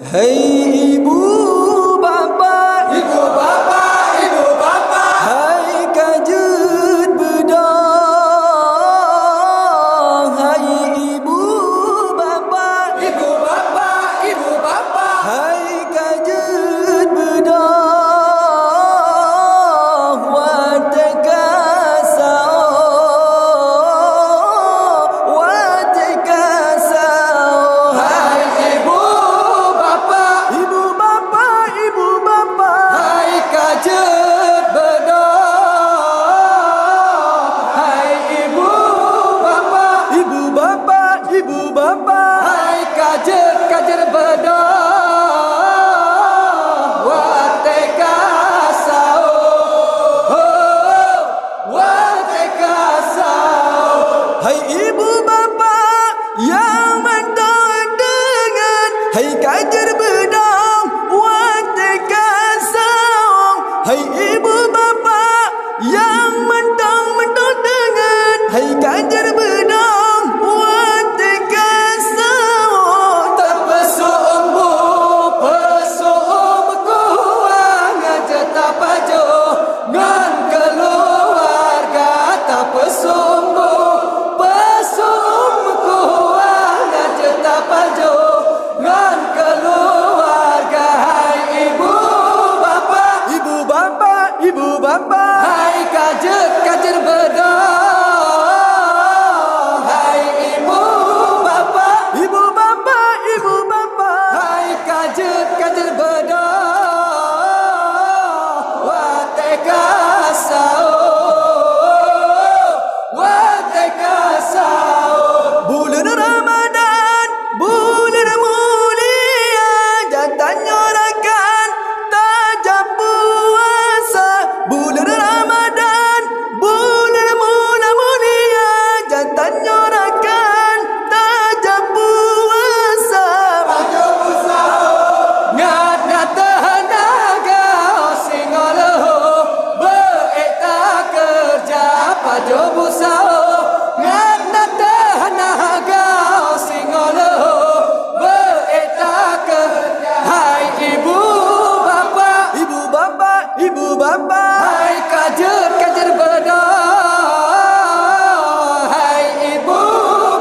Hai ibu bapa, ibu bapa, ibu bapa. Hai kajut bedang. Hai ibu bapa, ibu bapa, ibu bapa. Hai kajut bedang. Wateka saur, wateka saur. Hai ibu bapa, ibu bapa, ibu bapa. Hai kajut bedang. Hai ibu bapa, ibu bapa, ibu bapa. Hai kajut bedang. Wateka saur, wateka saur. Hai ibu bapa yang mentang dengan hai kajar bedang wateka saung. Hai ibu bapa yang mentang dengan hai kajar bedang wateka saung. Terpesuk umbu pesuk kuang aja tak pajo ngan keluarga tak pesumbu pesum kuang aja tak pajo ngan keluarga. Hai ibu bapa, ibu bapa, ibu bapa. Hai kajer bedang. Hai ibu bapa, ibu bapa, ibu bapa. Hai kajer bedang. Wateka saur, wateka saur. Bulan Ramadan, bulan mulia, jantannya rakan tajam puasa. Bulan Ramadan, bulan mulia, jantannya rakan tajam puasa. Tajam puasa, ngat tenaga singoloh beekta kerja pajo busao ngat tenaga singoloh beekta kerja. Hai ibu bapa, ibu bapa, ibu bapa. Hai kajer bedang. Hai ibu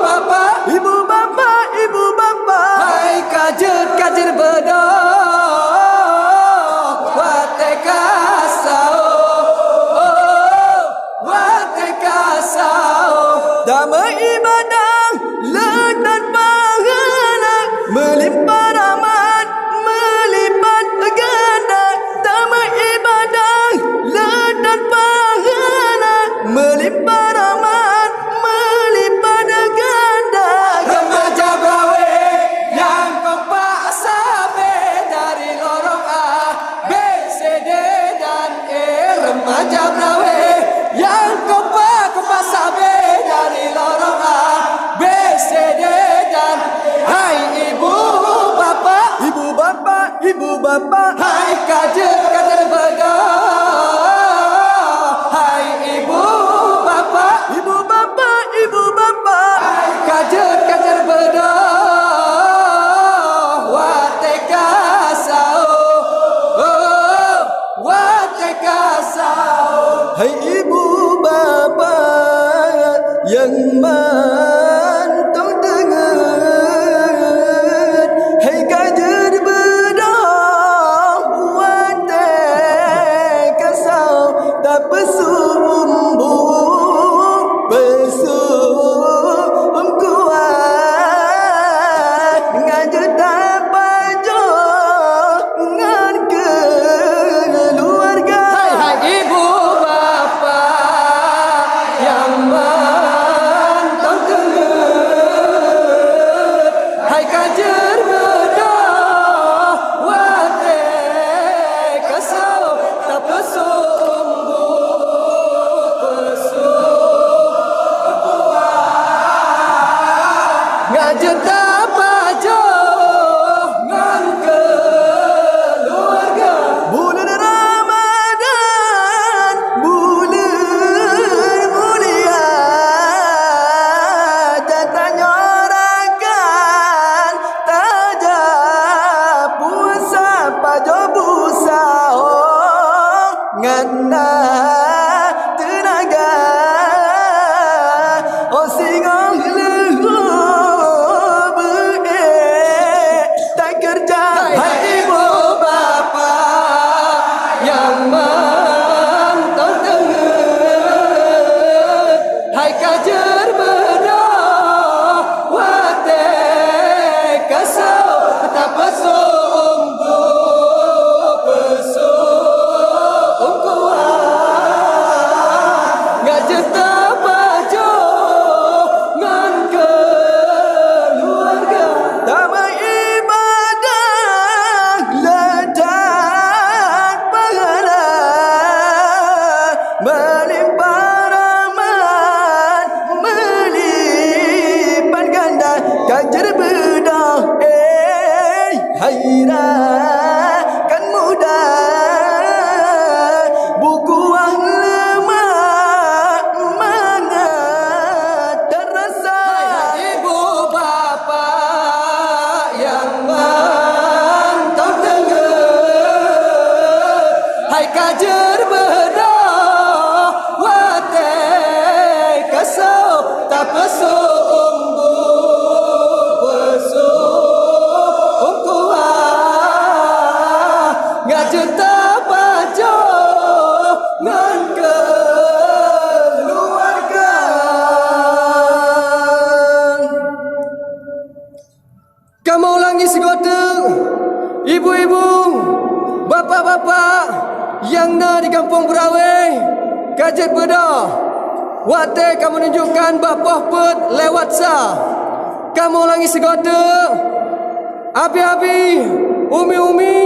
bapa, ibu bapa, ibu bapa. Hai kajer bedang. Wateka saur, wateka saur. Damai ibadah ledan pahala melimpah rahmat melipat ganda. Damai ibadah ledan pahala melimpah rahmat melipat ganda. Remaja brawe yang kompak sabe dari lorong A B C D dan E. Remaja brawe yang kompak sabe dari lorong A B C D dan E. Hai ibu bapa, ibu bapa, ibu bapa. Hai kajer bedang. Hai ibu bapa, ibu bapa, ibu bapa. Hai kajer bedang. Wateka saur, wateka saur. Hai ibu bapa yang mantau dengan hai kajer bedang wateka hairah kan mudah bukuah lemak mangat terasa. Ibu bapa yang mantap dengar, hai kajer bedah wate kasau tak pesu umbu pesu umkuah ngajuta bajo ngan keluarga. Kamu ulangi segota ibu-ibu, bapa-bapa yang na di kampung Berawai, kajet bedah. Wate kamu tunjukkan bapah pet lewat sa. Kamu ulangi segota. Abi-abi, umi-umi,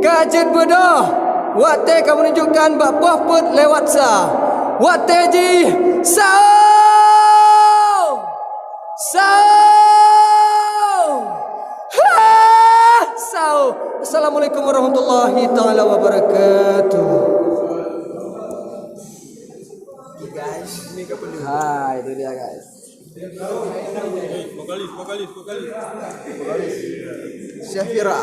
kajet bedah. Wate kamu tunjukkan bapah pet lewat sa. Wate ji, saur. Saur. Ha! Saur. Assalamualaikum warahmatullahi taala wabarakatuh. Guys, ini kepenuh. Ha, itu dia guys. Vokalis. Syafira.